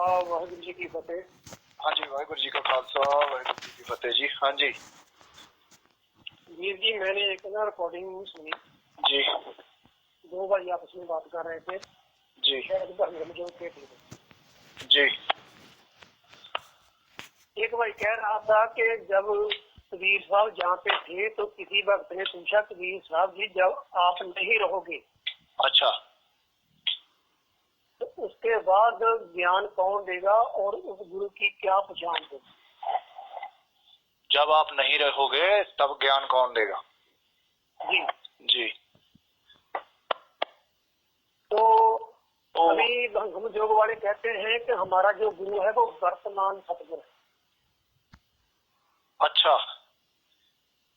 वाहिगुरु जी की फतेह। हाँ जी, वाहिगुरु जी का खालसा वाहिगुरु जी की फतेह जी। हाँ जी वीर जी, मैंने एक ना रिकॉर्डिंग सुनी जी दो भाई आपस में बात कर रहे थे जी जो थे। जी एक भाई कह रहा था कि जब कबीर साहब जहाँ पे थे तो किसी भक्त ने पूछा, कबीर साहब जी जब आप नहीं रहोगे अच्छा, तो उसके बाद ज्ञान कौन देगा और उस गुरु की क्या पहचान होगी? जब आप नहीं रहोगे तब ज्ञान कौन देगा? जी जी तो अभी हम योग वाले कहते हैं कि हमारा जो गुरु है वो वर्तमान सतगुरु है। अच्छा,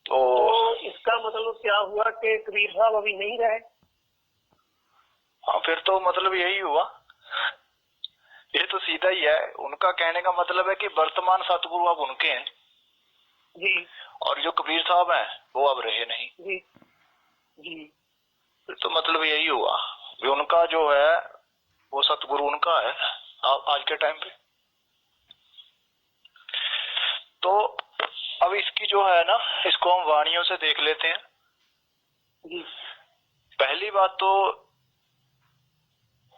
तो इसका मतलब क्या हुआ कि कबीर साहब अभी नहीं रहे? हाँ, फिर तो मतलब यही हुआ। ये तो सीधा ही है। उनका कहने का मतलब है कि वर्तमान सतगुरु अब उनके हैं जी, और जो कबीर साहब हैं वो अब रहे नहीं। जी, जी, फिर तो मतलब यही हुआ कि उनका जो है वो सतगुरु उनका है आज के टाइम पे। तो अब इसकी जो है ना, इसको हम वाणियों से देख लेते हैं। जी, पहली बात तो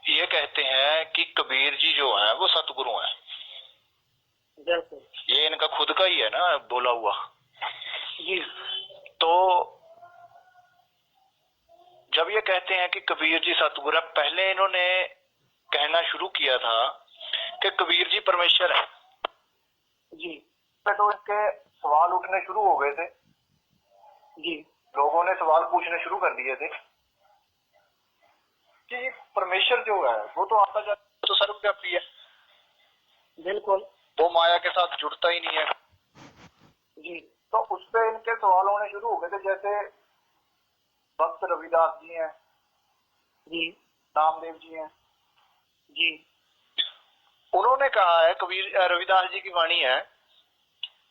ये कहते हैं कि कबीर जी जो हैं वो सतगुरु हैं। बिल्कुल। ये इनका खुद का ही है ना बोला हुआ। जी, तो जब ये कहते हैं कि कबीर जी सतगुरु है, पहले इन्होंने कहना शुरू किया था कि कबीर जी परमेश्वर है। जी, तो इसके सवाल उठने शुरू हो गए थे। जी, लोगों ने सवाल पूछने शुरू कर दिए थे कि परमेश्वर जो है वो तो आता जाता तो सर्वव्यापी है, बिल्कुल। वो माया के साथ जुड़ता ही नहीं है। जी, तो उस पे इनके सवाल होने शुरू हो गए थे। जैसे भक्त रविदास जी हैं, जी, नामदेव जी हैं, जी, उन्होंने कहा है, कबीर रविदास जी की वाणी है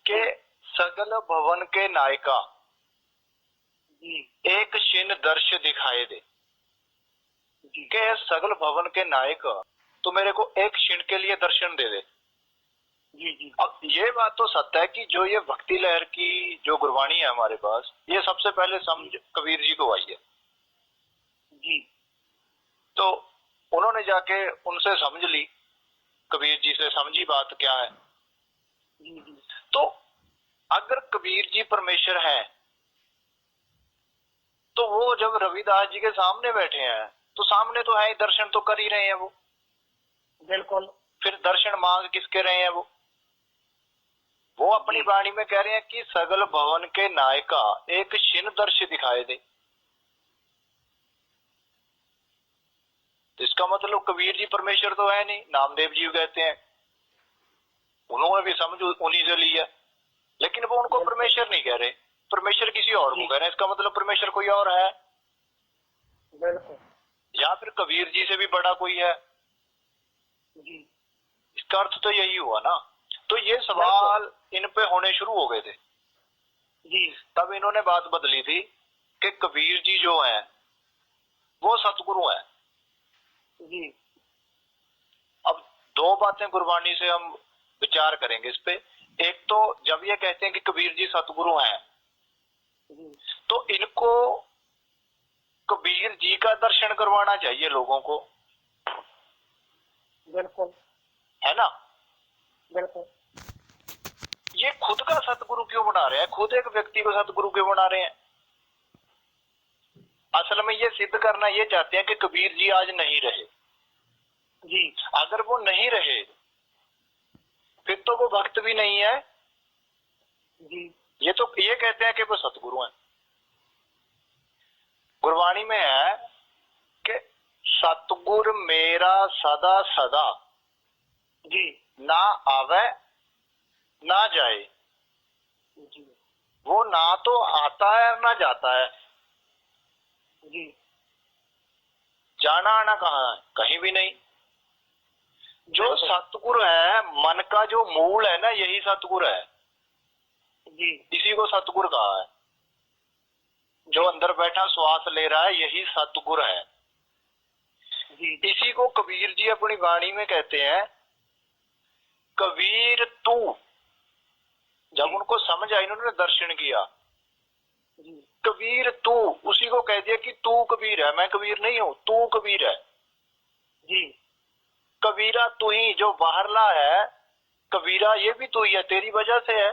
कि सगल भवन के नायका जी, एक छिन दर्श दिखाए दे। जी, के सगल भवन के नायक तो मेरे को एक क्षण के लिए दर्शन दे दे। जी, जी, अब ये बात तो सत्य है कि जो ये भक्ति लहर की जो गुरबाणी है हमारे पास, ये सबसे पहले समझ कबीर जी को आई है। जी, तो उन्होंने जाके उनसे समझ ली, कबीर जी से समझी बात क्या है। जी, जी, तो अगर कबीर जी परमेश्वर है तो वो जब रविदास जी के सामने बैठे हैं तो सामने तो है ही, दर्शन तो कर ही रहे हैं वो। बिल्कुल। फिर दर्शन मांग किसके रहे हैं वो अपनी वाणी में कह रहे हैं कि सगल भवन के नायका एक छिन दर्श दिखाए दे। इसका मतलब कबीर जी परमेश्वर तो है नहीं। नामदेव जी कहते हैं, उन्होंने भी समझ उन्हीं से ली है, लेकिन वो उनको परमेश्वर नहीं कह रहे, परमेश्वर किसी और को कह रहे हैं। इसका मतलब परमेश्वर कोई और है, बिल्कुल। या फिर कबीर जी से भी बड़ा कोई है। जी, इसका अर्थ तो यही हुआ ना। तो ये सवाल इन पे होने शुरू हो गए थे। जी, तब इन्होंने बात बदली थी कि कबीर जी जो हैं वो सतगुरु हैं। जी, अब दो बातें गुरबानी से हम विचार करेंगे इस पे। एक तो जब ये कहते हैं कि कबीर जी सतगुरु हैं, जी, तो इनको कबीर जी का दर्शन करवाना चाहिए लोगों को, बिल्कुल, है ना। बिल्कुल। ये खुद का सतगुरु क्यों बना रहे हैं? खुद एक व्यक्ति को सतगुरु क्यों बना रहे हैं? असल में ये सिद्ध करना ये चाहते हैं कि कबीर जी आज नहीं रहे। जी, अगर वो नहीं रहे फिर तो वो भक्त भी नहीं है। जी, ये तो ये कहते हैं कि वो सतगुरु हैं। गुरबाणी में है कि सतगुर मेरा सदा सदा जी, ना आवे ना जाए। जी, वो ना तो आता है ना जाता है। जी, जाना आना कहाँ है? कहीं भी नहीं। जो सतगुरु है, मन का जो मूल है ना, यही सतगुरु है। जी, इसी को सतगुरु कहा है। जो अंदर बैठा श्वास ले रहा है यही सतगुरु है। जी, इसी को कबीर जी अपनी वाणी में कहते हैं कबीर तू, जब उनको समझ आई, उन्होंने दर्शन किया, जी कबीर तू, उसी को कह दिया कि तू कबीर है, मैं कबीर नहीं हूं, तू कबीर है। जी कबीरा तू ही, जो बाहरला है कबीरा ये भी तू ही है, तेरी वजह से है।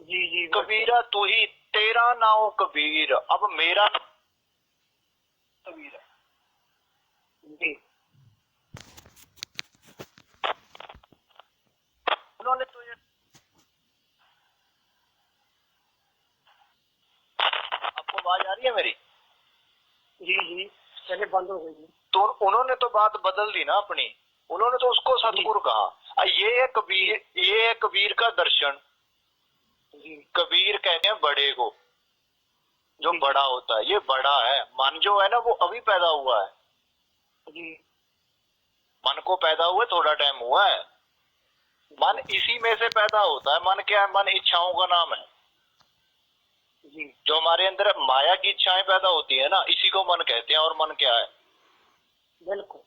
जी जी कबीरा तू ही, तेरा नाम कबीर, अब मेरा कबीर है। जी उन्होंने तो ये, आपको आवाज आ रही है मेरी? जी जी पहले बंद हो गई थी। तो उन्होंने तो बात बदल दी ना अपनी, उन्होंने तो उसको सतगुरु कहा। ये है कबीर, ये है कबीर का दर्शन। जी कबीर कहते हैं बड़े को, जो जी। बड़ा होता है, ये बड़ा है। मन जो है ना वो अभी पैदा हुआ है, जी मन को पैदा हुए थोड़ा टाइम हुआ है। मन इसी में से पैदा होता है। मन क्या है? मन इच्छाओं का नाम है। जी जो हमारे अंदर माया की इच्छाएं पैदा होती है ना, इसी को मन कहते हैं। और मन क्या है? बिल्कुल।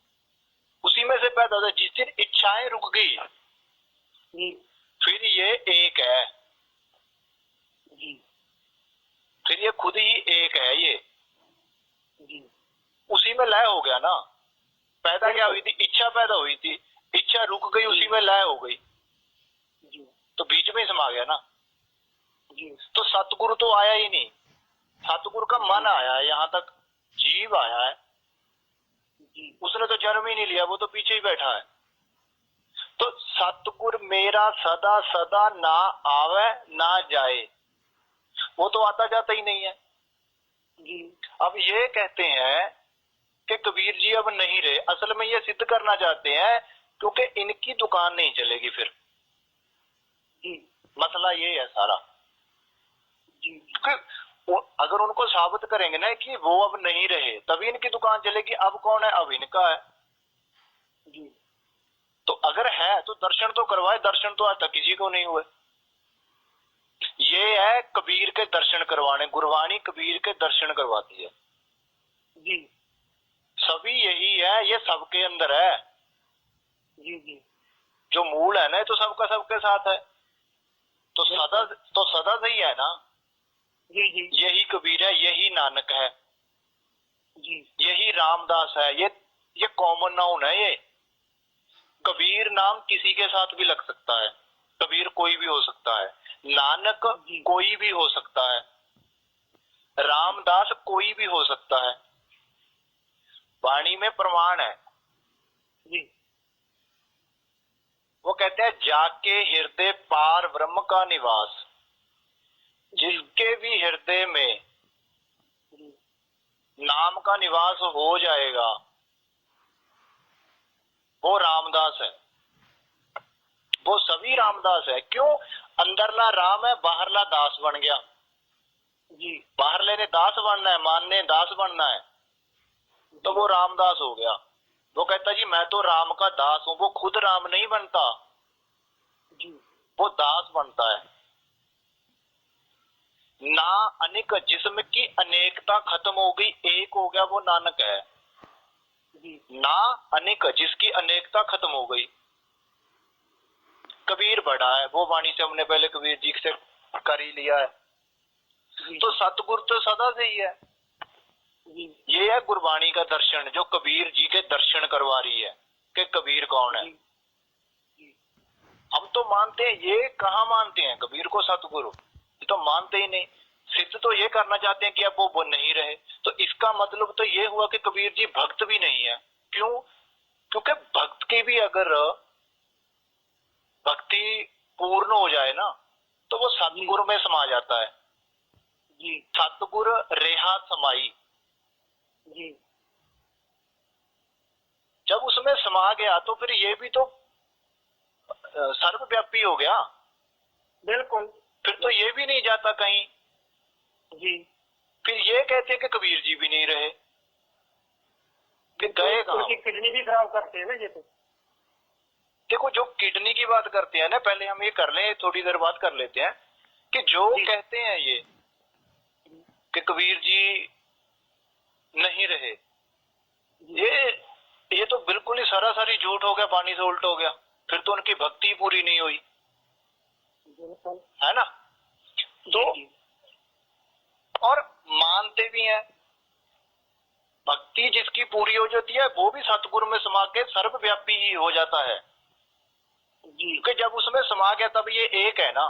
उसी में से पैदा होता है। जिस दिन इच्छाएं रुक गई, जी फिर ये एक है, जी फिर ये खुद ही एक है। ये जी उसी में लय हो गया ना। पैदा क्या हुई थी? इच्छा पैदा हुई थी, इच्छा रुक गई, उसी में लय हो गई, जी तो बीच में ही समा गया ना। जी तो सतगुरु तो आया ही नहीं, सतगुरु का मन आया है, यहाँ तक जीव आया है। जी उसने तो जन्म ही नहीं लिया, वो तो पीछे ही बैठा है। तो सतगुरु मेरा सदा सदा ना आवे ना जाए, वो तो आता जाता ही नहीं है। जी अब ये कहते हैं कि कबीर जी अब नहीं रहे। असल में ये सिद्ध करना चाहते हैं क्योंकि इनकी दुकान नहीं चलेगी फिर। जी मसला ये है सारा। जी क्योंकि अगर उनको साबित करेंगे ना कि वो अब नहीं रहे, तभी इनकी दुकान चलेगी। अब कौन है? अब इनका है। जी तो अगर है तो दर्शन तो करवाए। दर्शन तो आज तक किसी को नहीं हुए। ये है कबीर के दर्शन करवाने। गुरबाणी कबीर के दर्शन करवाती है। जी सभी यही है, ये सबके अंदर है। जी जी जो मूल है ना, तो सबका सबके साथ है। तो सदा सही है ना। जी जी यही कबीर है, यही नानक है, जी यही रामदास है। ये कॉमन नाउन है। ये कबीर नाम किसी के साथ भी लग सकता है। कबीर कोई भी हो सकता है, नानक कोई भी हो सकता है, रामदास कोई भी हो सकता है। वाणी में प्रमाण है। जी वो कहते हैं जाके हृदय पार ब्रह्म का निवास। जिसके भी हृदय में जी नाम का निवास हो जाएगा, वो रामदास है। वो सभी रामदास है। क्यों? अंदरला राम है, बाहरला दास बन गया। जी बाहरले ने दास बनना है, मानने दास बनना है, तो वो रामदास हो गया। वो कहता जी मैं तो राम का दास हूं। वो खुद राम नहीं बनता, जी वो दास बनता है। ना अनेक, जिसम की अनेकता खत्म हो गई, एक हो गया, वो नानक है। जी ना अनेक, जिसकी अनेकता खत्म हो गई। कबीर बड़ा है, वो वाणी से हमने पहले कबीर जी से कर ही लिया है। तो सतगुरु तो सदा से ही है। जी ये है गुरबाणी का दर्शन, जो कबीर जी के दर्शन करवा रही है कि कबीर कौन है। हम तो मानते हैं, ये कहाँ मानते हैं कबीर को सतगुरु? ये तो मानते ही नहीं। सिद्ध तो ये करना चाहते हैं कि अब वो नहीं रहे। तो इसका मतलब तो ये हुआ कि कबीर जी भक्त भी नहीं है। क्यों? क्योंकि भक्त की भी अगर भक्ति पूर्ण हो जाए ना, तो वो सतगुरु में समा जाता है। जी सतगुरु रेहा समाई। जी जब उसमें समा गया तो फिर ये भी तो सर्वव्यापी हो गया। बिल्कुल। फिर तो ये भी नहीं जाता कहीं। जी फिर ये कहते हैं कि कबीर जी भी नहीं रहे, फिर गए कहाँ? उनकी किडनी भी खराब करते हैं ना ये तो। देखो, जो किडनी की बात करते हैं ना, पहले हम ये कर लें, थोड़ी देर बात कर लेते हैं कि जो कहते हैं ये कि कबीर जी नहीं रहे, ये तो बिल्कुल ही सरासरी झूठ हो गया, पानी से उल्ट हो गया। फिर फिर तो उनकी भक्ति पूरी नहीं हुई, बिल्कुल। है ना। तो जी, और मानते भी हैं, भक्ति जिसकी पूरी हो जाती है वो भी सतगुरु में समा के सर्वव्यापी ही हो जाता है, जी, क्योंकि जब उसमें समा गया तब ये एक है ना।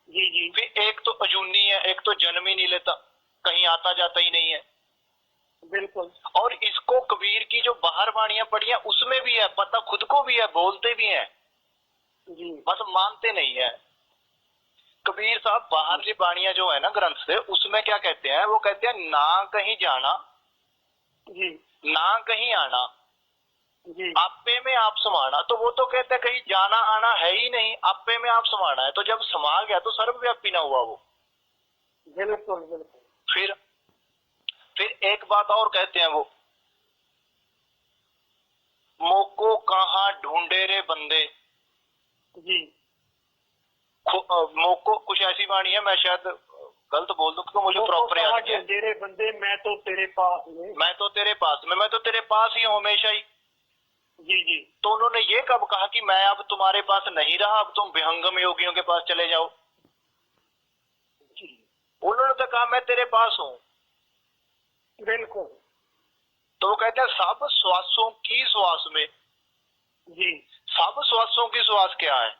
जी, जी, फिर एक तो अजूनी है, एक तो जन्म ही नहीं लेता, कहीं आता जाता ही नहीं है। बिल्कुल। और इसको कबीर की जो बाहर वाणियां पढ़ी हैं उसमें भी है, पता खुद को भी है, बोलते भी हैं, जी, बस मानते नहीं है। कबीर साहब बाहरली वाणियां जो है ना ग्रंथ से, उसमें क्या कहते हैं, वो कहते हैं ना कहीं जाना जी, ना कहीं आना, जी, आपे में आप समाना। तो वो तो कहते हैं कहीं जाना आना है ही नहीं, आपे में आप समाना है। तो जब समा गया तो सर्वव्यापी ना हुआ वो। बिल्कुल, बिल्कुल। फिर एक बात और कहते हैं वो, मोको कहाँ ढूंढे रे बंदे। जी, मोको कुछ ऐसी वाणी है, मैं शायद गलत बोल दूं क्योंकि मुझे प्रॉपर याद नहीं है। तेरे बंदे मैं तो तेरे पास में। मैं तो तेरे पास में, मैं तो तेरे पास ही हूं हमेशा ही। जी, जी, तो उन्होंने ये कब कहा कि मैं अब तुम्हारे पास नहीं रहा, अब तुम विहंगम योगियों के पास चले जाओ। जी, उन्होंने तो कहा मैं तेरे पास हूं। बिल्कुल। तो वो कहते हैं सब श्वासों की श्वास में। जी, सब श्वासों की श्वास क्या है,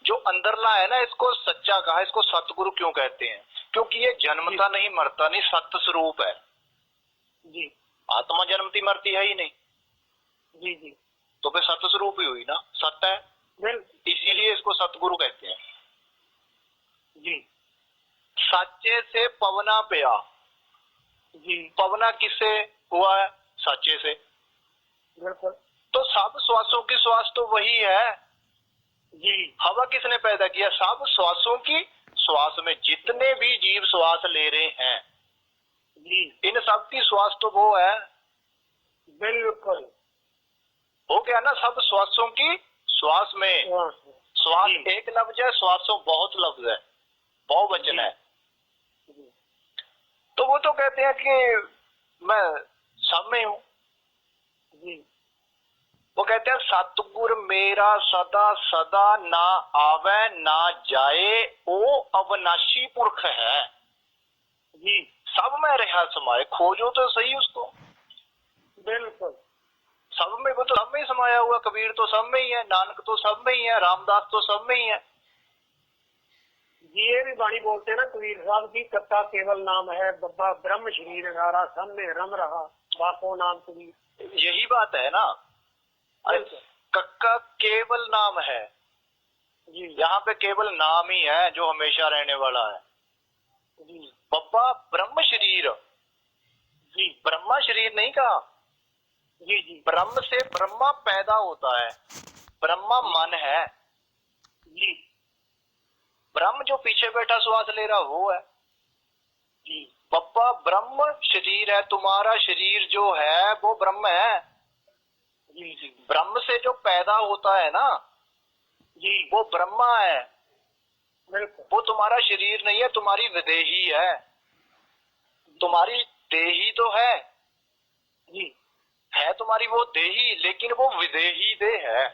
जो अंदरला है ना, इसको सच्चा कहा, इसको सतगुरु क्यों कहते हैं, क्योंकि ये जन्मता नहीं मरता नहीं, सत्य स्वरूप है। जी, आत्मा जन्मती मरती है ही नहीं, जी, जी, तो फिर सत्य स्वरूप ही हुई ना, सत्य है, बिल इसीलिए इसको सतगुरु कहते हैं। जी, साचे से पवना पिया। जी, पवना किससे हुआ है, साचे से। बिल्कुल। तो सब श्वासों की श्वास तो वही है। जी, हवा किसने पैदा किया, सब श्वासों की श्वास में जितने भी जीव श्वास ले रहे हैं, जी, इन सब की श्वास तो वो है। बिल्कुल। हो गया ना, सब श्वासों की श्वास में। हाँ, श्वास जी, एक लफ्ज है, श्वासों बहुत लफ्ज है, बहुवचन है। जी, तो वो तो कहते हैं कि मैं सब में हूं। जी, वो कहते हैं सतगुर मेरा सदा सदा, ना आवे ना जाए, ओ अविनाशी पुरख है। जी, सब में रहा समाये, खोजो तो सही उसको। बिल्कुल। सब में, वो तो सब में ही समाया हुआ। कबीर तो सब में ही है, नानक तो सब में ही है, रामदास तो सब में ही है। ये भी वाणी बोलते हैं ना कबीर साहब की, कत्ता केवल नाम है, बब्बा ब्रह्म शरीर हारा, सब में रम रहा बापो नाम कबीर। यही बात है ना। बिल्कुल। कक्का केवल नाम है, जी, यहाँ पे केवल नाम ही है जो हमेशा रहने वाला है। जी, बब्बा ब्रह्म शरीर, जी, ब्रह्मा शरीर नहीं कहा। जी, जी, ब्रह्म से ब्रह्मा पैदा होता है, ब्रह्मा मन है। जी, ब्रह्म जो पीछे बैठा श्वास ले रहा वो है। जी, बब्बा ब्रह्म शरीर है, तुम्हारा शरीर जो है वो ब्रह्म है। जी, जी, ब्रह्म से जो पैदा होता है ना, जी, वो ब्रह्मा है। बिल्कुल। वो तुम्हारा शरीर नहीं है, तुम्हारी विदेही है। तुम्हारी देही तो जी, है तुम्हारी वो देही, लेकिन वो विदेही देह है।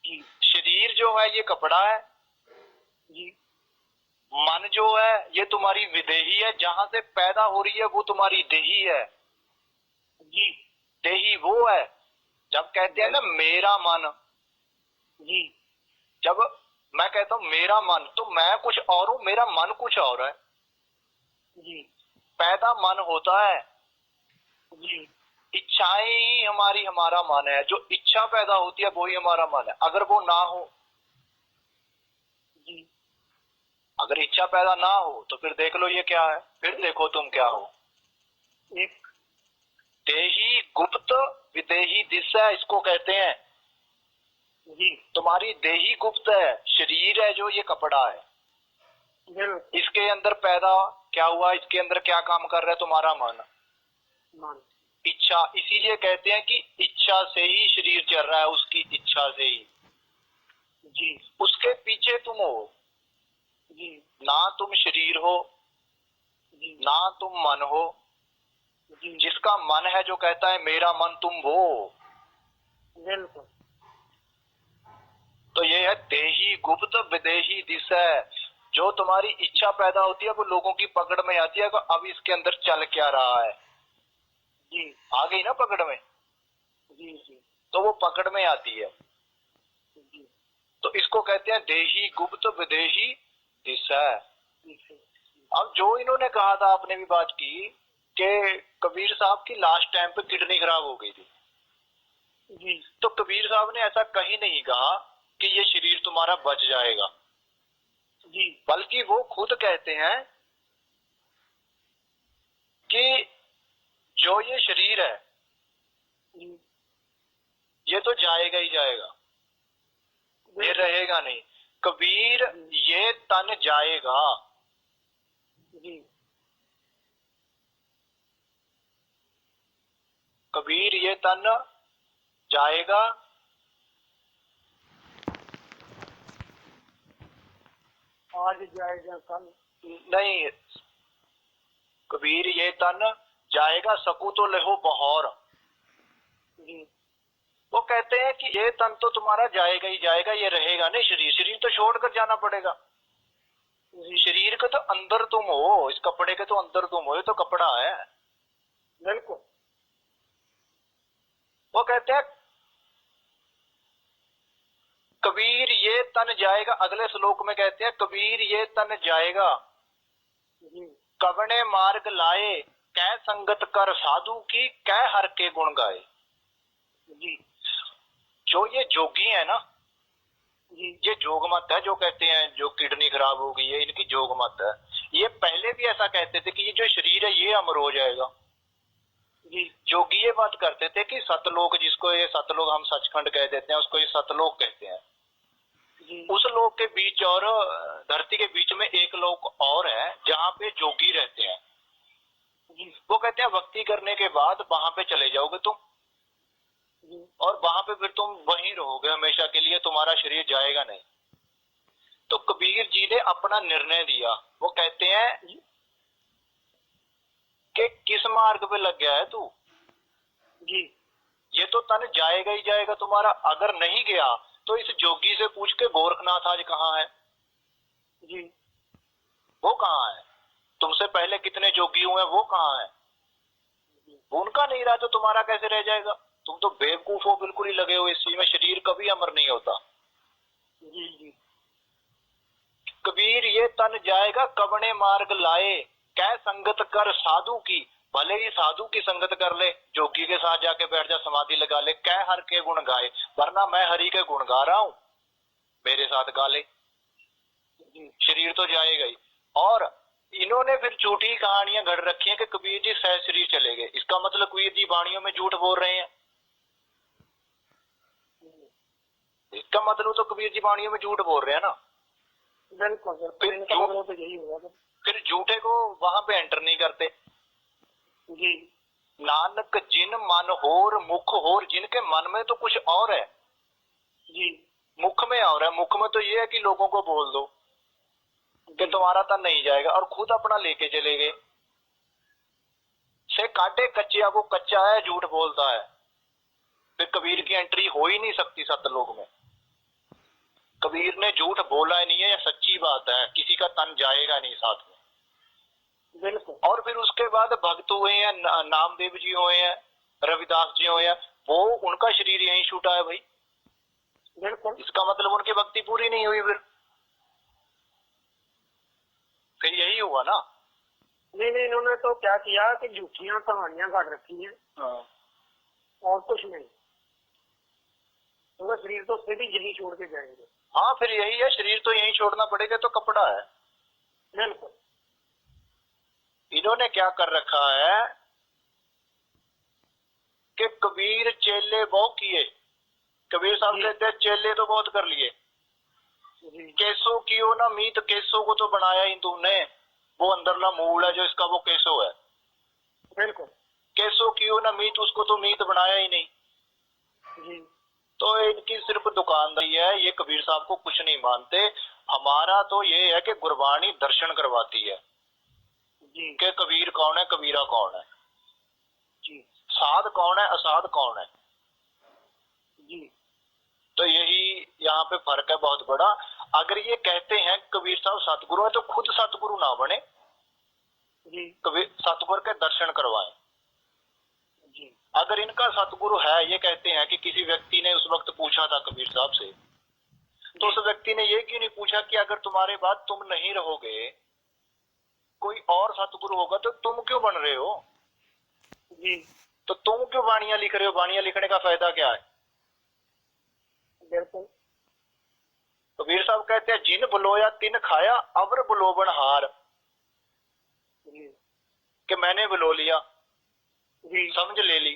जी, शरीर जो है ये कपड़ा है, जी, मन जो है ये तुम्हारी विदेही है, जहां से पैदा हो रही है वो तुम्हारी देही है। जी, देही वो है। जब कहते हैं ना मेरा मन, जी, जब मैं कहता हूं मेरा मन, तो मैं कुछ और हूं, मेरा मन कुछ और है। जी, पैदा मन होता है, जी, इच्छाएं ही हमारा मन है। जो इच्छा पैदा होती है वो ही हमारा मन है। अगर वो ना हो, जी, अगर इच्छा पैदा ना हो तो फिर देख लो ये क्या है, फिर देखो तुम क्या हो। एक। देही गुप्त विदेही दिशा, इसको कहते हैं। जी, तुम्हारी देही गुप्त है, शरीर है जो ये कपड़ा है। बिल्कुल। इसके अंदर पैदा क्या हुआ, इसके अंदर क्या काम कर रहा है, तुम्हारा मन, मान। इच्छा। इसीलिए कहते हैं कि इच्छा से ही शरीर चल रहा है, उसकी इच्छा से ही। जी, उसके पीछे तुम हो, जी, ना तुम शरीर हो, जी, ना तुम मन हो। जी, जिसका मन है जो कहता है मेरा मन तुम वो, बिल्कुल। तो ये है देही गुप्त विदेही दिशा। जो तुम्हारी इच्छा पैदा होती है वो लोगों की पकड़ में आती है कि अब इसके अंदर चल क्या रहा है। जी आ गई ना पकड़ में, जी जी तो वो पकड़ में आती है। जी तो इसको कहते हैं देही गुप्त विदेही दिशा। जी अब जो इन्होंने कहा था, आपने भी बात की कि कबीर साहब की लास्ट टाइम पे किडनी खराब हो गई थी, जी तो कबीर साहब ने ऐसा कहीं नहीं कहा कि ये शरीर तुम्हारा बच जाएगा, जी बल्कि वो खुद कहते हैं कि जो ये शरीर है जी ये तो जाएगा ही जाएगा, ये रहेगा नहीं। कबीर ये तन जाएगा, जी कबीर ये तन जाएगा, आज जाएगा कल नहीं, कबीर ये तन जाएगा सकू तो लेहो बहौर। जी वो कहते हैं कि ये तन तो तुम्हारा जाएगा ही जाएगा, ये रहेगा नहीं। शरीर शरीर तो छोड़कर जाना पड़ेगा। जी शरीर के तो अंदर तुम हो, इस कपड़े के तो अंदर तुम हो, ये तो कपड़ा है। बिल्कुल। वो कहते हैं कबीर ये तन जाएगा, अगले श्लोक में कहते हैं कबीर ये तन जाएगा जी कवने मार्ग लाए, कै संगत कर साधु की, कै हर के गुण गाए। जी जो ये जोगी है ना, जी ये जोग मत है। जो कहते हैं जो किडनी खराब हो गई है, इनकी जोग मत है। ये पहले भी ऐसा कहते थे कि ये जो शरीर है ये अमर हो जाएगा। जी जोगी ये बात करते थे कि सतलोक, जिसको ये सतलोक हम सचखंड कह देते हैं, उसको ये सतलोक कहते हैं। जी उस लोक के बीच और धरती के बीच में एक लोक और है जहाँ पे जोगी रहते हैं। जी वो कहते हैं भक्ति करने के बाद वहां पे चले जाओगे तुम, जी और वहां पे फिर तुम वहीं रहोगे हमेशा के लिए, तुम्हारा शरीर जाएगा नहीं। तो कबीर जी ने अपना निर्णय दिया। वो कहते हैं कि किस मार्ग पे लग गया है तू, जी ये तो तन जाएगा ही जाएगा तुम्हारा। अगर नहीं गया तो इस जोगी से पूछ के गोरखनाथ आज कहाँ है, जी वो कहाँ है। तुमसे पहले कितने जोगी हुए हैं, वो कहाँ है। उनका नहीं रहा तो तुम्हारा कैसे रह जाएगा। तुम तो बेवकूफ हो, बिल्कुल ही लगे हो इस चीज में। शरीर कभी अमर नहीं होता। जी जी कबीर ये तन जाएगा कवने मार्ग लाए, कै संगत कर साधु की। भले ही साधु की संगत कर ले, जोगी के साथ जाके बैठ जा, समाधि लगा ले, कै हर के गुण गाए, वरना मैं हरि के गुण गा रहा हूं, मेरे साथ गा ले। शरीर तो जाएगा ही। और इन्होंने फिर झूठी कहानियां गढ़ रखी हैं कि कबीर जी सह शरीर चले गए। इसका मतलब कबीर जी वाणियों में झूठ बोल रहे हैं। इसका मतलब तो कबीर जी वाणियों में झूठ बोल रहे हैं ना। बिल्कुल बिल्कुल, इनका मतलब तो यही होगा। फिर झूठे को वहां पे एंटर नहीं करते। जी नानक जिन मन होर मुख होर, जिनके मन में तो कुछ और है, जी मुख में और है। मुख में तो ये है कि लोगों को बोल दो कि तुम्हारा तन नहीं जाएगा, और खुद अपना लेके चले गए। से काटे कच्चिया को कच्चा है, झूठ बोलता है। फिर कबीर की एंट्री हो ही नहीं सकती सतलोक में। कबीर ने झूठ बोला ही नहीं है, यह सच्ची बात है। किसी का तन जाएगा नहीं साथ में। बिल्कुल। और फिर उसके बाद भक्त हुए हैं, नामदेव जी हुए हैं, रविदास जी हुए हैं, वो उनका शरीर यहीं छूटा है भाई। बिल्कुल। इसका मतलब उनकी भक्ति पूरी नहीं हुई। फिर यही हुआ ना। नहीं नहीं, इन्होंने तो क्या किया कि झूठियां कहानियां गढ़ रखी हैं। हाँ। और कुछ नहीं। तो शरीर तो फिर भी यही छोड़ के जाएंगे। हाँ, फिर यही है, शरीर तो यहीं छोड़ना पड़ेगा, तो कपड़ा है। बिल्कुल। इन्होंने क्या कर रखा है कि कबीर चेले बहुत किए। कबीर साहब कहते हैं चेले तो बहुत कर लिए। केसो कियो ना मीत, केसो को तो बनाया ही तुमने। वो अंदरला मूल है जो इसका, वो केसो है। बिल्कुल। केसो कियो ना मीत, उसको तो मीत बनाया ही नहीं। जी तो इनकी सिर्फ दुकानदारी है। ये कबीर साहब को कुछ नहीं मानते। हमारा तो ये है कि गुरबाणी दर्शन करवाती है जी कि कबीर कौन है, कबीरा कौन है, जी साध कौन है, असाध कौन है। जी तो यही यहाँ पे फर्क है बहुत बड़ा। अगर ये कहते हैं कबीर साहब सतगुरु है तो खुद सतगुरु ना बने, जी कबीर सतगुरु के दर्शन करवाएं। जी अगर इनका सतगुरु है, ये कहते हैं कि किसी व्यक्ति ने उस वक्त पूछा था कबीर साहब से, तो उस व्यक्ति ने ये क्यों नहीं पूछा कि अगर तुम्हारे बाद तुम नहीं रहोगे, कोई और सतगुरु होगा तो तुम क्यों बन रहे हो, जी तो तुम क्यों वाणियां लिख रहे हो, वाणियां लिखने का फायदा क्या है। बिल्कुल। कबीर साहब कहते हैं जिन बुलोया तिन खाया अवर बुलोबन हार, जी कि मैंने बुलो लिया, जी समझ ले ली,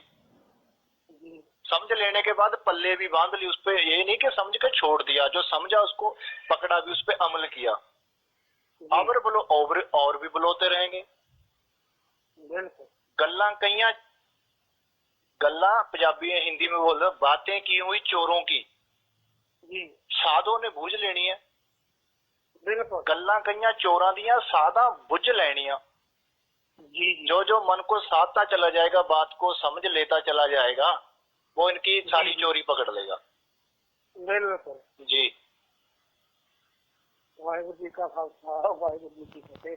जी समझ लेने के बाद पल्ले भी बांध ली, उस पर ये नहीं कि समझ के छोड़ दिया, जो समझा उसको पकड़ा भी, उस पर अमल किया। अवर बुलो और भी बुलोते रहेंगे। बिल्कुल। गल्ला कईयां, गल्ला पंजाबी हिंदी में बोल रहे, बातें की हुई चोरों की जी साधों ने बूझ लेनी है। बिल्कुल। गल्ला कईयां चोरां दियां साधा बुझ लेनिया। जी जी जो जो मन को साधता चला जाएगा, बात को समझ लेता चला जाएगा, वो इनकी सारी जी। चोरी पकड़ लेगा। बिल्कुल। जी वाहिगुरु जी का खालसा वाहिगुरु जी की फतेह।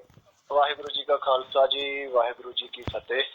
वाहिगुरु जी का खालसा जी, वाहिगुरु जी की फतेह।